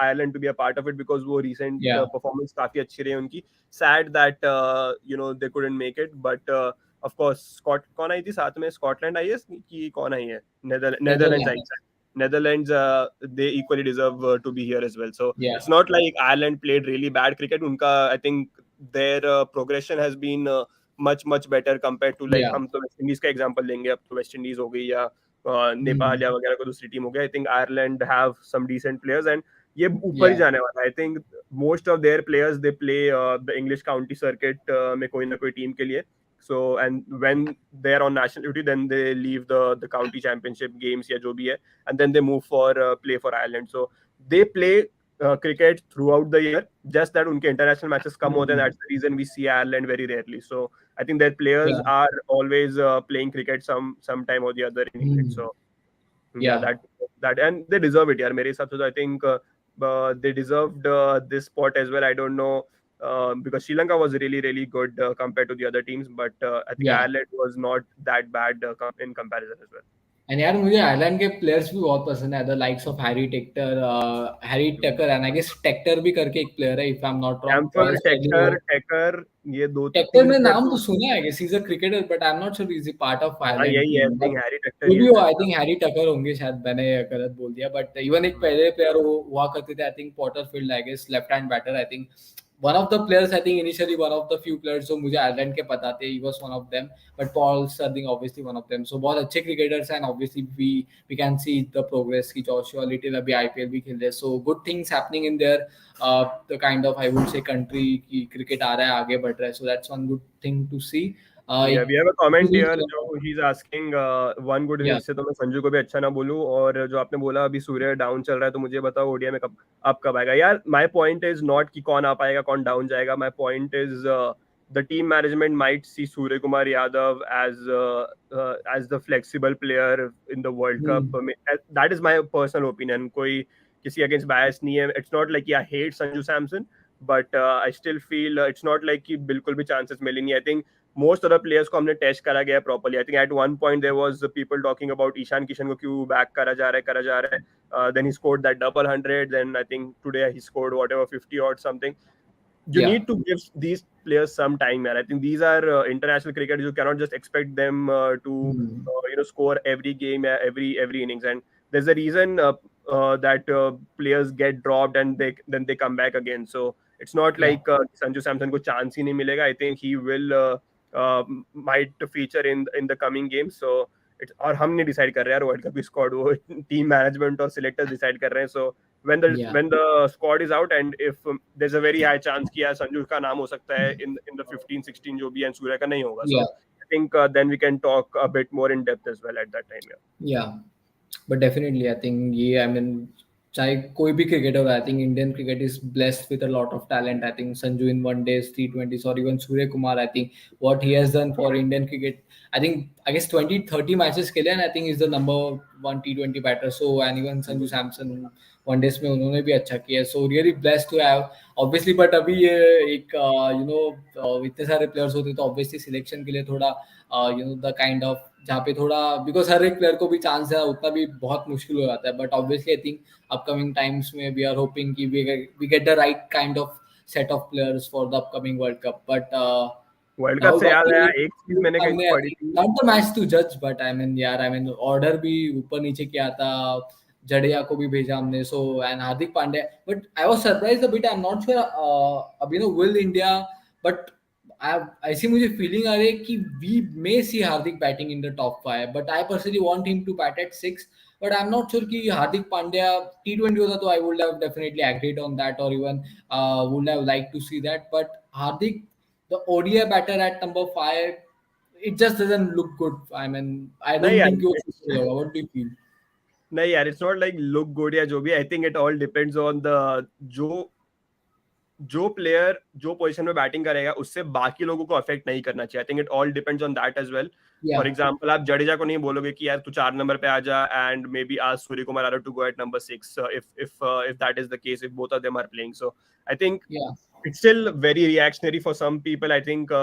Ireland to be a part of it because वो recent yeah, performance काफी अच्छी रही उनकी. Sad that they couldn't make it, but of course कौन आई थी साथ में? स्कॉटलैंड आई है कि कौन आई है? नेदरलैंड्स आई Netherlands. है. Netherlands, they equally deserve to be here as well. So Yeah, it's not like Ireland played really bad cricket. उनका I think their progression has been much better compared to like yeah. हम तो waste Indies का example लेंगे. अब तो West Indies हो गई या Hmm. नेपाल या वगैरह को दूसरी टीम हो गया. I think Ireland have some decent players and ये ऊपर ही Yeah, जाने वाला है. I think most of their players they play the English county circuit में कोई ना कोई टीम के लिए. So and when they are on national duty, then they leave the county championship games या जो भी है, and then they move for play for Ireland. So they play cricket throughout the year. Just that उनके international matches कम होते हैं. hmm. That's the reason we see Ireland very rarely. So I think their players Yeah, are always playing cricket some time or the other in England. hmm. So yeah, Yeah. that and they deserve it. यार मेरे हिसाब से तो I think they deserved this spot as well. I don't know. Because Sri Lanka was really good compared to the other teams, but I think Yeah. Ireland was not that bad in comparison as well. And यार मुझे Ireland के players भी बहुत पसंद है. The likes of Harry Tucker and I guess Tector भी करके एक प्लेयर है, if I am not wrong. Campher, Tector, ये दो टेक्टर तीन में प्लेयर नाम तो तो. सुना है कि is a cricketer, but I am not sure is part of हाँ आयरलैंड यही है. Team. I but think Harry Tector जो ही भी है हो, शायद. आई थिंक हैरी टकर होंगे शायद. मैंने गलत बोल दिया, बट इवन एक पहले प्लेयर हुआ करते थे, I think Porterfield, I guess left hand batter. I think one of the players, I think initially one of the few players जो मुझे आयरलैंड के पता थे. He was one of them, but Paul Stirling obviously one of them. So बहुत अच्छे cricketers हैं. Obviously we can see the progress की Joshua Little अभी आईपीएल भी खेल रहे हैं. So good things happening in there the kind of I would say country की क्रिकेट आ रहा है, आगे बढ़ रहा है. So that's one good thing to see. Yeah, we have a comment here uh, जो he's asking one good yeah, innings से तो मैं संजू को भी अच्छा ना बोलूं और जो आपने बोला अभी सूर्य डाउन चल रहा है तो मुझे बताओ ओडीआई में कब आएगा यार. माय पॉइंट इज नॉट कि कौन आ पाएगा कौन डाउन जाएगा. My point is the team management might see Surya Kumar Yadav as the flexible player in the World Cup. hmm, That is my personal opinion. कोई किसी against bias नहीं है. It's not like I hate Sanju Samson, but I still feel it's not like कि बिल्कुल भी chances मिले नहीं. I think most of the players को हमने टेस्ट करा गया properly. I think at one point there was people talking about Ishan Kishan को क्यों back करा जा रहा है. Then he scored that double hundred. Then I think today he scored whatever 50 or something. You yeah, need to give these players some time, man. I think these are international cricketers. You cannot just expect them to hmm, score every game, every innings. And there's a reason that players get dropped and they come back again. So it's not yeah, like Sanju Samson को chance ही नहीं मिलेगा. I think he will might feature in the coming games. So it's और हम नहीं decide कर रहे हैं यार वर्ल्ड कप की स्क्वाड वो टीम मैनेजमेंट और सिलेक्टर्स डिसाइड कर रहे हैं. So yeah, when the squad is out and if there's a very high chance कि यार संजू का नाम हो सकता है in the 15-16 जो भी है सूर्य का नहीं होगा. yeah, So I think then we can talk a bit more in depth as well at that time. Yeah. yeah. But definitely, I think ये I mean चाहे कोई भी क्रिकेटर हो, I think Indian cricket is blessed with a lot of talent. I think Sanju in one days, T20s, or even Surya Kumar. I think what he has done for Indian cricket, I guess 20-30 matches खेले and I think he's the number one T20 batter. So and even Sanju Samson one days में उन्होंने भी अच्छा किया. So really blessed to have obviously. But अभी ये एक इतने सारे players होते तो obviously selection के लिए थोड़ा the kind of जहाँ पे थोड़ा बिकॉज हर एक प्लेयर को भी चांस है उतना भी बहुत मुश्किल हो जाता है. But obviously I think upcoming times में वी आर होपिंग कि we get the right kind of set of players for the upcoming world cup. But world cup Rahul से याद बाकी आया एक चीज मैंने कहीं हमने पढ़ी थी. नॉट द मैच टू जज बट आई मीन यार आई मीन ऑर्डर भी ऊपर नीचे किया था. जडेजा को भी भेजा हमने so and Hardik Pandya. But I was surprised a bit. I am not sure अब विल इंडिया. बट ऐसी मुझे फीलिंग आ रही है कि we may see Hardik batting in the top 5. But I personally want him to bat at 6. But I am not sure कि Hardik Pandya T20 होता तो I would have definitely agreed on that और even would have like to see that. But Hardik the ODI batter at number 5, it just doesn't look good. I mean, I नहीं don't यार think वो suitable होगा. What do you feel? नहीं यार it's not like look good या जो भी. आई think it all depends on the जो जो प्लेयर जो पोजीशन में बैटिंग करेगा उससे बाकी लोगों को अफेक्ट नहीं करना चाहिए. I think it all depends on that as well. For Yeah, example आप जडेजा को नहीं बोलोगे कि यार तू 4 नंबर पे आ जा एंड मे बी आज Surya Kumar Yadav to go at number 6 if that is the case if both of them are playing. So I think yeah, it's still very reactionary for some people. I think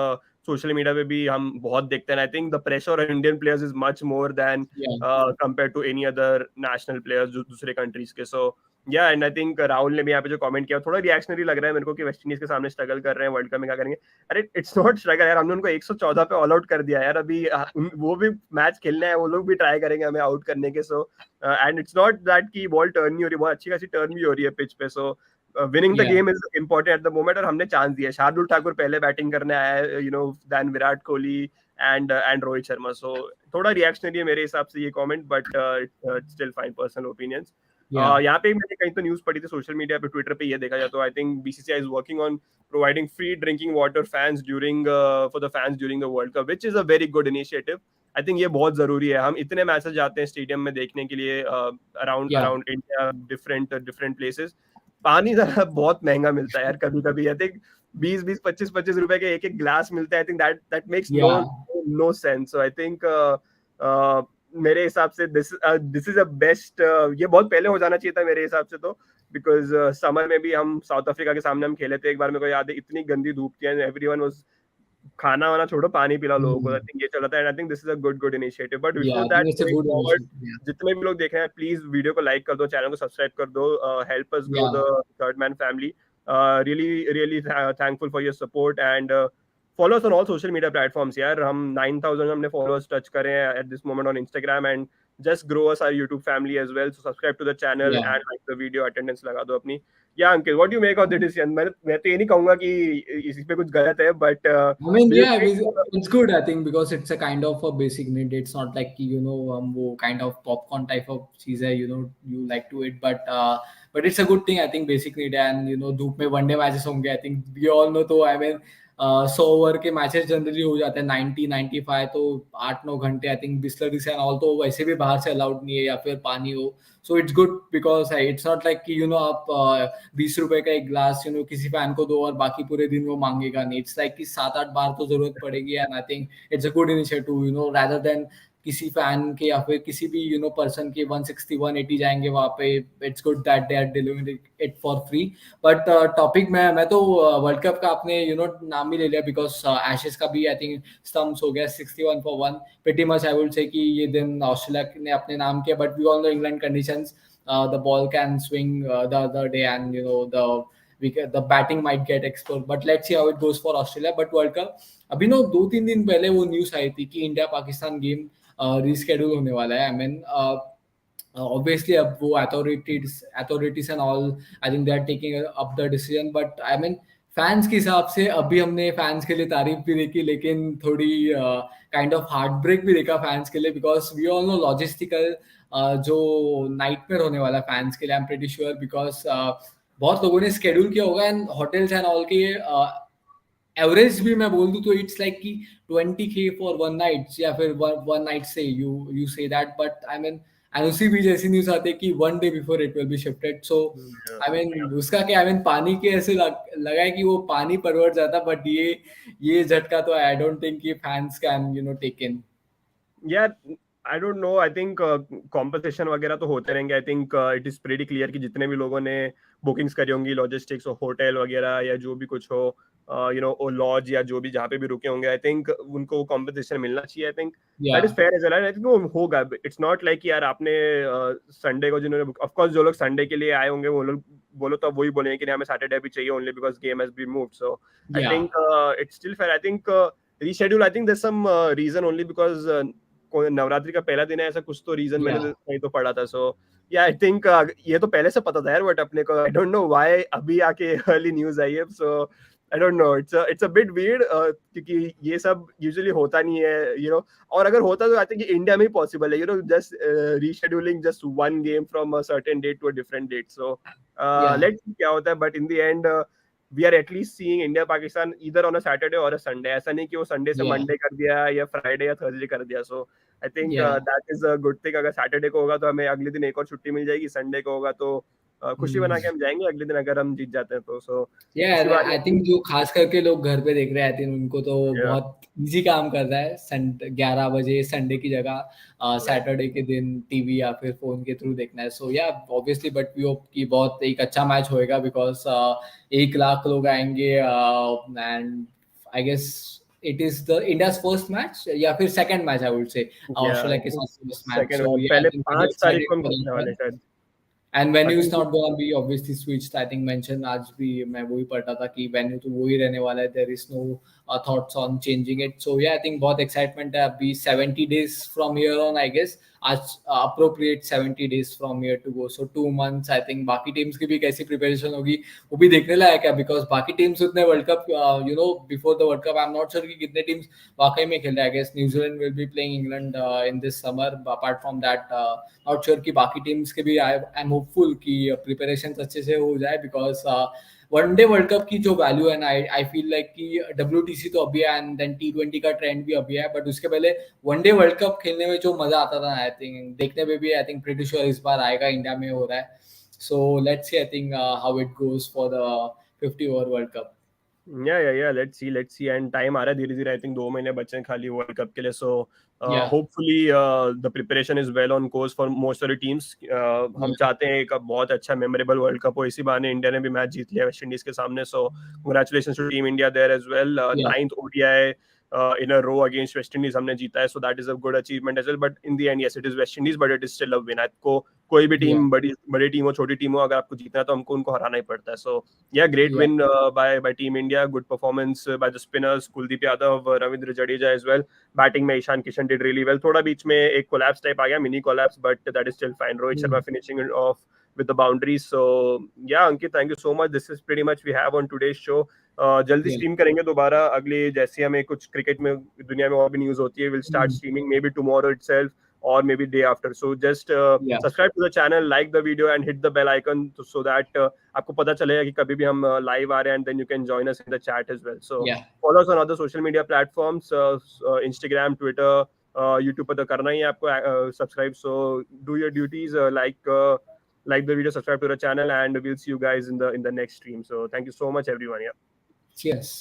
social media पे भी हम बहुत देखते हैं. I think the pressure on Indian players is much more than yeah, compare to any other national players जो दूसरे countries के. सो या एंड आई थिंक राहुल ने भी यहाँ पे जो कमेंट किया थोड़ा रिएक्शनरी लग रहा है मेरे को कि वेस्ट इंडीज के सामने स्ट्रगल कर रहे हैं वर्ल्ड कप में क्या करेंगे. अरे इट्स नॉट स्ट्रगल यार. हमने उनको 114 पे ऑल आउट कर दिया यार. अभी वो भी मैच खेलना है. वो लोग भी ट्राई करेंगे हमें आउट करने के. So and it's not that की बॉल टर्न नहीं हो रही. बहुत अच्छी खासी टर्न भी हो रही है पिच पे. So winning the yeah, game is important at the moment. और हमने चांस दिया. शार्दुल ठाकुर पहले बैटिंग करने आया है देन विराट कोहली एंड रोहित शर्मा. सो थोड़ा रिएक्शनरी है मेरे हिसाब से ये comment. But still fine personal opinions. yeah, यहाँ पे मैंने कहीं तो न्यूज पढ़ी थी सोशल मीडिया पे ट्विटर पे ये देखा जाए तो I think BCCI is working on providing free drinking water fans during for the fans during the world cup which is a very good initiative. I think ये बहुत जरूरी है. हम इतने मैचेस जाते हैं स्टेडियम में देखने के लिए around yeah, around India different places. पानी जरा बहुत महंगा मिलता है यार कभी कभी. आई थिंक 20-25 रुपए के एक एक ग्लास मिलता है. I think that makes yeah, no sense. So I think मेरे हिसाब से दिस इज अ बेस्ट. ये बहुत पहले हो जाना चाहिए था मेरे हिसाब से तो. बिकॉज समर में भी हम साउथ अफ्रीका के सामने हम खेले थे एक बार. मेरे को याद है इतनी गंदी धूप थी एंड एवरीवन वाज खाना वाना छोड़ो पानी पिला लोगों को. आई hmm, थिंक ये चला था and I think this is a good initiative. But yeah. Before I that think it's a going good forward initiative. Yeah, जितने भी लोग देख रहे हैं प्लीज वीडियो को लाइक कर दो चैनल को सब्सक्राइब कर दो. Help us grow yeah, the third man family. Really thankful for your support and follow us on all social media platforms यार. हम 9,000 हमने followers touch करे हैं at this moment on Instagram and just grow us our YouTube family as well. So subscribe to the channel yeah. and like the video. Attendance लगा दो अपनी. Yeah, Ankit, what do you make of the decision? मैं तो ये नहीं कहूँगा कि इसी पे कुछ गलत है, but I mean, do you yeah, think it's good. I think because it's a kind of a basic need. It's not like वो kind of popcorn type of चीज है. You like to eat, but it's a good thing. I think basic need and धूप में one day matches होंगे. I think we all know. तो I mean, 100 over के matches generally हो जाते हैं 90-95, तो 8-9 घंटे आई थिंक बिस्लरीज एंड ऑल तो वैसे भी बाहर से अलाउड नहीं है या फिर पानी हो. So it's good because it's not like कि आप 20 रुपए का एक ग्लास किसी फैन को दो और बाकी पूरे दिन वो मांगेगा नहीं. इट्स लाइक कि 7-8 बार तो जरूरत पड़ेगी. And I think it's a good initiative rather than किसी फैन के या फिर किसी भी पर्सन के 160-180 जाएंगे वहां पे. It's good that they are delivering it for free. But topic में मैं तो वर्ल्ड कप का आपने नाम ही ले लिया बिकॉज एशेस का भी आई थिंक स्टम्प्स हो गया 61 for 1. Pretty much I would say कि ये दिन ऑस्ट्रेलिया ने अपने नाम किया. But we all know England conditions, the ball can swing the other day, and the batting might get exposed. But let's see how it goes for Australia. But World Cup अभी 2-3 दिन पहले वो news आई थी कि India Pakistan game reschedule होने वाला है. I mean obviously अब वो authorities and all, I think they are taking up the decision. But I mean fans के हिसाब से अभी हमने फैंस के लिए तारीफ भी देखी, लेकिन थोड़ी काइंड ऑफ हार्ट ब्रेक भी देखा फैंस के लिए. Because we all know logistical जो नाइटमेयर होने वाला फैंस के लिए. I am pretty sure because बहुत लोगों ने स्केड्यूल किया होगा एंड होटल्स एंड ऑल के एवरेज भी मैं बोल दूं तो इट्स लाइक कि 20K फॉर 1 नाइट या फिर वन नाइट से you say that. But I mean and उसी बीच ऐसी न्यूज आती है कि 1 day before it will be shifted. So I mean उसका क्या, आई मीन पानी के ऐसे लगा है कि वो पानी परवट जाता. बट ये झटका तो आई डोंट थिंक कि फैंस कैन टेक इन. यार आई don't know, I think compensation वगैरह तो होते रहेंगे. आई think it is pretty clear कि जितने भी लोगों ने बुकिंग्स करी होंगी, लॉजिस्टिक्स हो, होटल वगैरह या जो भी कुछ हो, लॉज या जो भी जहाँ पे भी रुके होंगे, आई थिंक उनको कॉम्पनसेशन मिलना चाहिए. I think that is fair as well. I think वो होगा. इट्स नॉट लाइक यार आपने संडे को जिन्होंने, ऑफ कोर्स जो लोग संडे के लिए आए होंगे वो लोग बोलो तो वही बोलेंगे कि नहीं हमें सैटरडे भी चाहिए only because game has been moved. So I think it's still fair. I think reschedule, I think there some reason only because Navratri का पहला दिन है, ऐसा कुछ तो रीजन मैंने कहीं तो पढ़ा था. सो या आई थिंक ये तो पहले से पता था यार, बट अपने को आई डोंट नो व्हाई अभी आके अर्ली न्यूज आई है. So I don't know, it's a bit weird क्योंकि ये सब यूजुअली होता नहीं है. और अगर होता तो आई थिंक इंडिया में ही पॉसिबल है, just rescheduling just one game from a certain date to a different date. So let's see क्या होता है. But in the end we are at least seeing India Pakistan either on a Saturday or a Sunday. ऐसा नहीं कि वो Sunday से Monday कर दिया या फ्राइडे या थर्सडे कर दिया. So I think that is a good thing. अगर सैटरडे को होगा तो हमें अगले दिन एक और छुट्टी मिल जाएगी. संडे को होगा तो खुशी बना के हम जाएंगे अगले दिन अगर हम जीत जाते हैं तो. सो आई थिंक जो खास करके लोग घर पे देख रहे हैं, आई थिंक उनको तो बहुत इजी काम कर रहा है 11 बजे संडे की जगह सैटरडे के दिन टीवी या फिर फोन के थ्रू देखना है. सो या ऑब्वियसली बट वी होप कि बहुत एक अच्छा मैच होएगा बिकॉज 1 लाख लोग आएंगे. And I guess it is the India's first match या फिर second match I would say Australia के साथ फर्स्ट मैच. सो पहले 5 तारीख को हम खेलने वाले शायद. And venue is not going to be obviously switched. I think mentioned आज भी मैं वही पढ़ा था कि venue तो वही रहने वाला है. There is no thoughts on changing it. So yeah, I think बहुत excitement है. अभी 70 days from here on, I guess. आज appropriate 70 days from here to go. So 2 months. I think बाकी टीम्स की भी कैसी प्रिपरेशन होगी वो भी देखने लायक है. Because बाकी टीम्स उतने world cup before the World Cup, I'm not sure कि कितने टीम्स वाकई में खेल रहे हैं. I guess New Zealand will be playing England in this summer. Apart from that, not sure कि बाकी टीम्स के भी I'm hopeful कि प्रिपरेशन अच्छे से हो जाए बिकॉज वनडे वर्ल्ड कप की जो वैल्यू है ना, आई फील लाइक कि WTC तो अभी है एंड देन T20 का ट्रेंड भी अभी है. बट उसके पहले वनडे वर्ल्ड कप खेलने में जो मजा आता था आई थिंक देखने में भी आई थिंक प्रीटी श्योर इस बार आएगा. इंडिया में हो रहा है. सो let's C I think how it goes for the 50 over world cup. Yeah, let's see. And time आ रहा है धीरे धीरे. I think 2 महीने बचे हैं खाली वर्ल्ड कप के लिए. So hopefully the preparation is well on course for most of the teams. हम चाहते हैं एक बहुत अच्छा मेमोरेबल वर्ल्ड कप हो. इसी बहाने इंडिया ने भी मैच जीत लिया वेस्ट इंडीज के सामने. So congratulations to Team India there as well. 9th ODI in a row against West Indies हमने जीता है. So that is a good achievement as well. But in the end, yes, it is West Indies, but it is still a win. आपको कोई भी team बड़ी team हो छोटी team हो, अगर आपको जीतना है तो हमको उनको हराना ही पड़ता है. So yeah, great win by Team India. Good performance by the spinners, Kuldeep Yadav, Ravindra Jadeja as well. Batting में Ishan Kishan did really well. थोड़ा बीच में एक collapse type आ गया, mini collapse, but that is still fine. Rohit Sharma finishing off with the boundaries. So yeah, Ankit, thank you so much. This is pretty much we have on today's show. जल्दी stream करेंगे दोबारा अगले, जैसे हमें कुछ cricket में दुनिया में और भी न्यूज होती है. Will start streaming may be tomorrow itself or maybe day after. So just Yeah. subscribe to the channel, like the video and hit the bell icon so that आपको पता चलेगा कि कभी भी हम live आ रहे हैं, and then you can join us in the chat as well. So Yeah. follow us on other social media platforms, Instagram, Twitter, YouTube पर तो करना ही है आपको subscribe. So do your duties, like the video, subscribe to the channel, and we'll see you guys in the next stream. So thank you so much everyone. Yeah. Cheers.